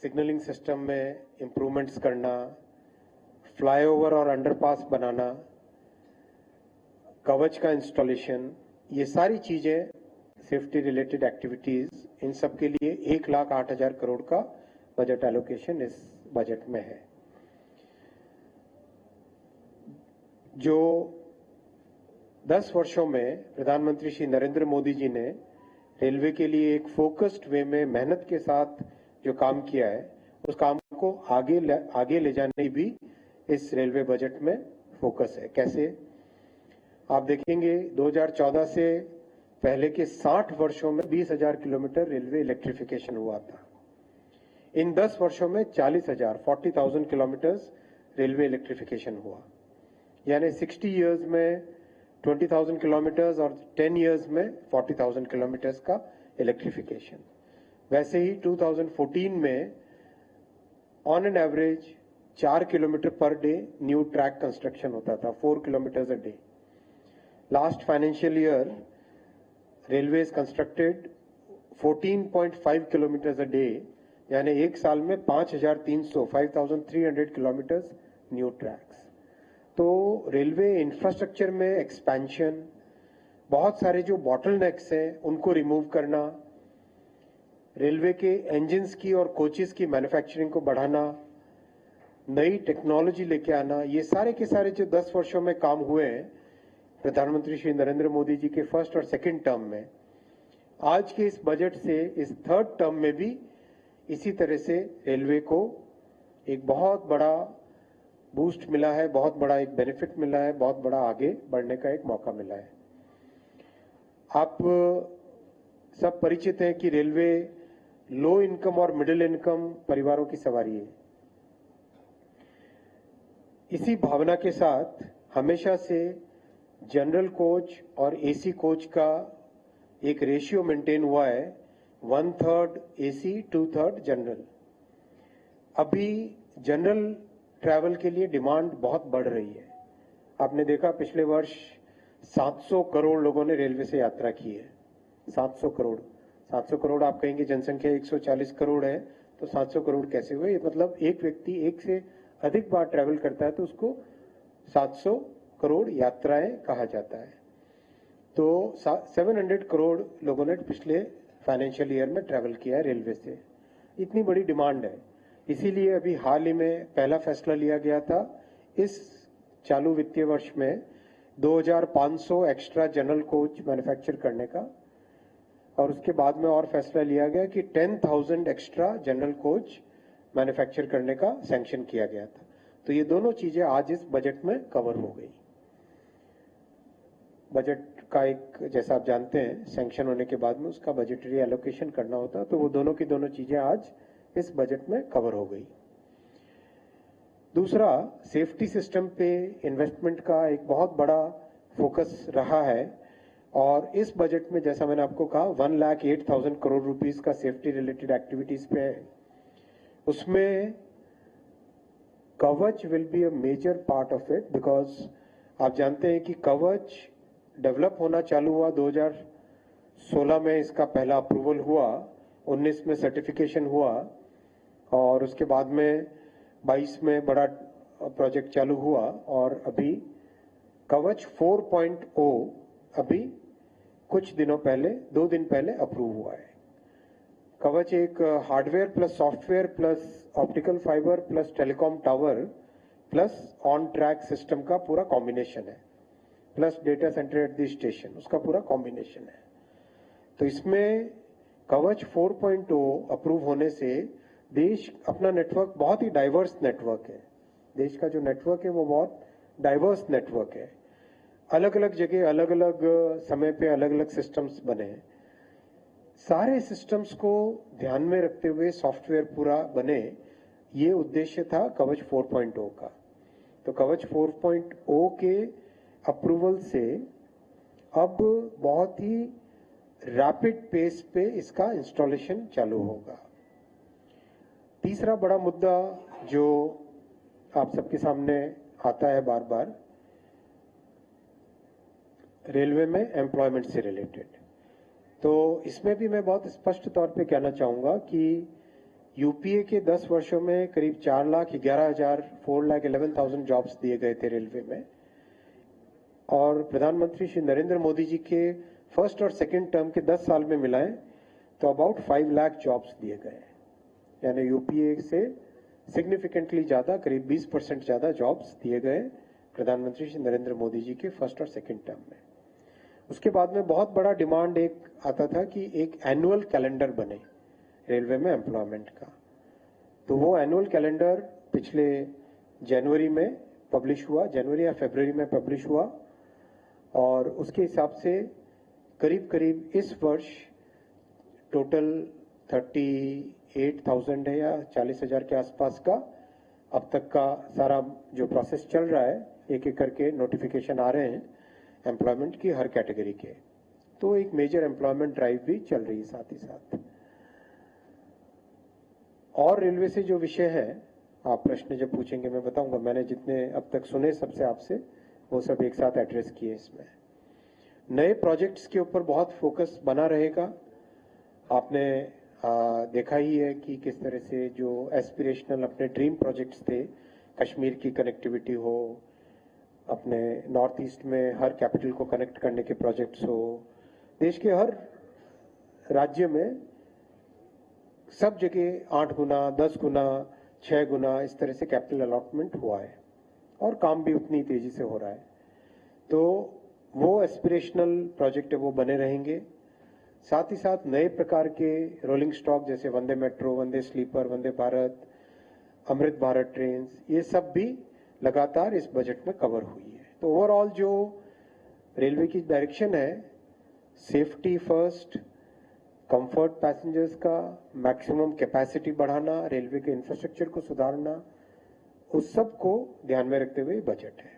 Signalling system में improvements करना, flyover और अंडरपास बनाना, कवच का इंस्टॉलेशन, ये सारी चीजें सेफ्टी रिलेटेड एक्टिविटीज, इन सब के लिए 1,08,000 करोड़ का बजट एलोकेशन इस बजट में है। जो 10 वर्षों में प्रधानमंत्री श्री नरेंद्र मोदी जी ने रेलवे के लिए एक फोकस्ड वे में मेहनत के साथ जो काम किया है, उस काम को आगे ले जाने की भी इस रेलवे बजट में फोकस है। कैसे? आप देखेंगे 2014 से पहले के 60 वर्षों में 20,000 किलोमीटर रेलवे इलेक्ट्रिफिकेशन हुआ था। इन 10 वर्षों में 40,000 किलोमीटर्स रेलवे इलेक्ट्रिफिकेशन हुआ, यानी 60 इयर्स में 20,000 किलोमीटर्स और 10 इयर्स में 40,000 किलोमीटर्स का इलेक्ट्रिफिकेशन। वैसे ही 2014 में on an average 4 kilometre per day new track construction होता था, 4 kilometres a day. Last financial year railways constructed 14.5 kilometres a day, यानी एक साल में 5,300 किलोमीटर्स न्यू ट्रैक्स। तो रेलवे इंफ्रास्ट्रक्चर में एक्सपेंशन, बहुत सारे जो बॉटलनेक्स हैं उनको रिमूव करना, रेलवे के इंजन्स की और कोचेस की मैन्युफैक्चरिंग को बढ़ाना, नई टेक्नोलॉजी लेके आना, ये सारे के सारे जो 10 वर्षों में काम हुए हैं प्रधानमंत्री श्री नरेंद्र मोदी जी के फर्स्ट और सेकंड टर्म में, आज के इस बजट से इस थर्ड टर्म में भी इसी तरह से रेलवे को एक बहुत बड़ा बूस्ट मिला है, बहुत बड़ा एक बेनिफिट मिला है, बहुत बड़ा आगे बढ़ने का एक मौका मिला है। आप सब परिचित हैं कि रेलवे लो इनकम और मिडिल इनकम परिवारों की सवारी है। इसी भावना के साथ हमेशा से जनरल कोच और एसी कोच का एक रेशियो मेंटेन हुआ है, 1/3 एसी 2/3 जनरल। अभी जनरल ट्रैवल के लिए डिमांड बहुत बढ़ रही है। आपने देखा पिछले वर्ष 700 करोड़ लोगों ने रेलवे से यात्रा की है। 700 करोड़ आप कहेंगे जनसंख्या 140 करोड़ है तो 700 करोड़ कैसे हुए? मतलब एक व्यक्ति एक से अधिक बार ट्रैवल करता है तो उसको 700 करोड़ यात्राएं कहा जाता है। तो 700 करोड़ लोगों ने पिछले फाइनेंशियल ईयर में ट्रैवल किया है रेलवे से। इतनी बड़ी डिमांड है, इसीलिए अभी हाल ही में पहला फैसला लिया गया था इस चालू वित्तीय वर्ष में 2,500 एक्स्ट्रा जनरल कोच मैन्युफैक्चर करने का, और उसके बाद में और फैसला लिया गया कि 10,000 एक्स्ट्रा जनरल कोच मैन्युफैक्चर करने का सैंक्शन किया गया था। तो ये दोनों चीजें आज इस बजट में कवर हो गई। बजट का एक, जैसा आप जानते हैं, सैंक्शन होने के बाद में उसका बजटरी एलोकेशन करना होता है, तो वो दोनों की दोनों चीजें आज इस बजट में कवर हो गई। दूसरा, सेफ्टी सिस्टम पे इन्वेस्टमेंट का एक बहुत बड़ा फोकस रहा है, और इस बजट में जैसा मैंने आपको कहा 1,08,000 करोड़ रुपीस का सेफ्टी रिलेटेड एक्टिविटीज पे है। उसमें Kavach will be a major part of it, because आप जानते हैं कि कवच डेवलप होना चालू हुआ 2016 में, इसका पहला अप्रूवल हुआ, 19 में सर्टिफिकेशन हुआ, और उसके बाद में 22 में बड़ा प्रोजेक्ट चालू हुआ, और अभी कवच 4.0 अभी कुछ दिनों पहले, 2 दिन पहले अप्रूव हुआ है। कवच एक hardware plus software plus optical fibre plus telecom tower plus on track system का पूरा कॉम्बिनेशन है, plus data centre at the station, उसका पूरा कॉम्बिनेशन है। तो इसमें कवच 4.0 अप्रूव होने से देश अपना नेटवर्क बहुत ही डाइवर्स नेटवर्क है। देश का जो नेटवर्क है वो बहुत डाइवर्स नेटवर्क है। अलग अलग जगह अलग अलग समय पे अलग अलग सिस्टम्स बने हैं। सारे सिस्टम्स को ध्यान में रखते हुए सॉफ्टवेयर पूरा बने, ये उद्देश्य था कवच 4.0 का। तो कवच 4.0 के अप्रूवल से अब बहुत ही रैपिड पेस पे इसका इंस्टॉलेशन चालू होगा। तीसरा बड़ा मुद्दा जो आप सबके सामने आता है बार बार, रेलवे में एम्प्लॉयमेंट से रिलेटेड। तो इसमें भी मैं बहुत स्पष्ट तौर पे कहना चाहूंगा कि यूपीए के 10 वर्षों में करीब 4,11,000 जॉब्स दिए गए थे रेलवे में, और प्रधानमंत्री श्री नरेंद्र मोदी जी के फर्स्ट और सेकंड टर्म के 10 साल में मिलाएं तो अबाउट 5 लाख जॉब्स दिए गए, यानी यूपीए से सिग्निफिकेंटली ज्यादा, करीब 20% ज्यादा जॉब्स दिए गए प्रधानमंत्री श्री नरेंद्र मोदी जी के फर्स्ट और सेकंड टर्म में। उसके बाद में बहुत बड़ा डिमांड एक आता था कि एक एनुअल कैलेंडर बने रेलवे में एम्प्लॉयमेंट का, तो वो एनुअल कैलेंडर पिछले जनवरी में पब्लिश हुआ, जनवरी या फरवरी में पब्लिश हुआ, और उसके हिसाब से करीब करीब इस वर्ष टोटल 38,000 है या 40,000 के आसपास का अब तक का सारा जो प्रोसेस चल रहा है, एक एक करके नोटिफिकेशन आ रहे हैं एम्प्लॉयमेंट की हर कैटेगरी के, तो एक मेजर एम्प्लॉयमेंट ड्राइव भी चल रही है साथ ही साथ। और रेलवे से जो विषय है, आप प्रश्न जब पूछेंगे मैं बताऊंगा, मैंने जितने अब तक सुने सबसे आपसे वो सब एक साथ एड्रेस किए। इसमें नए प्रोजेक्ट्स के ऊपर बहुत फोकस बना रहेगा। आपने देखा ही है कि किस तरह से जो एस्पिरेशनल अपने ड्रीम प्रोजेक्ट्स थे, कश्मीर की कनेक्टिविटी हो, अपने नॉर्थ ईस्ट में हर कैपिटल को कनेक्ट करने के प्रोजेक्ट्स हो, देश के हर राज्य में सब जगह 8 गुना, 10 गुना, 6 गुना इस तरह से कैपिटल अलॉटमेंट हुआ है, और काम भी उतनी तेजी से हो रहा है। तो वो एस्पिरेशनल प्रोजेक्ट है वो बने रहेंगे। साथ ही साथ नए प्रकार के रोलिंग स्टॉक जैसे वंदे मेट्रो, वंदे स्लीपर, वंदे भारत, अमृत भारत ट्रेन, ये सब भी लगातार इस बजट में कवर हुई है। तो ओवरऑल जो रेलवे की डायरेक्शन है, सेफ्टी फर्स्ट, कंफर्ट पैसेंजर्स का, मैक्सिमम कैपेसिटी बढ़ाना, रेलवे के इंफ्रास्ट्रक्चर को सुधारना, उस सब को ध्यान में रखते हुए बजट है।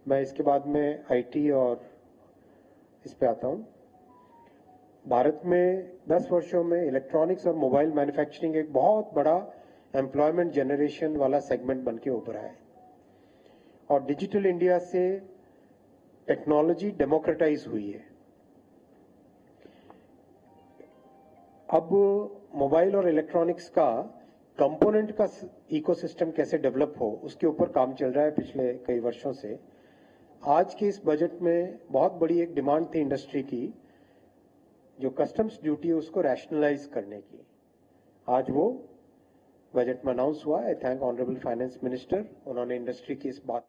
मैं इसके बाद में आईटी और इस पे आता हूं। भारत में 10 वर्षों में इलेक्ट्रॉनिक्स और मोबाइल मैन्युफैक्चरिंग एक बहुत बड़ा एम्प्लॉयमेंट जनरेशन वाला सेगमेंट बन के उभरा है, और डिजिटल इंडिया से टेक्नोलॉजी डेमोक्रेटाइज हुई है। अब मोबाइल और इलेक्ट्रॉनिक्स का कंपोनेंट का इकोसिस्टम कैसे डेवलप हो, उसके ऊपर काम चल रहा है पिछले कई वर्षों से। आज के इस बजट में बहुत बड़ी एक डिमांड थी इंडस्ट्री की, जो कस्टम्स ड्यूटी है उसको रैशनलाइज करने की। आज वो बजट में अनाउंस हुआ। आई थैंक ऑनरेबल फाइनेंस मिनिस्टर, उन्होंने इंडस्ट्री की इस बात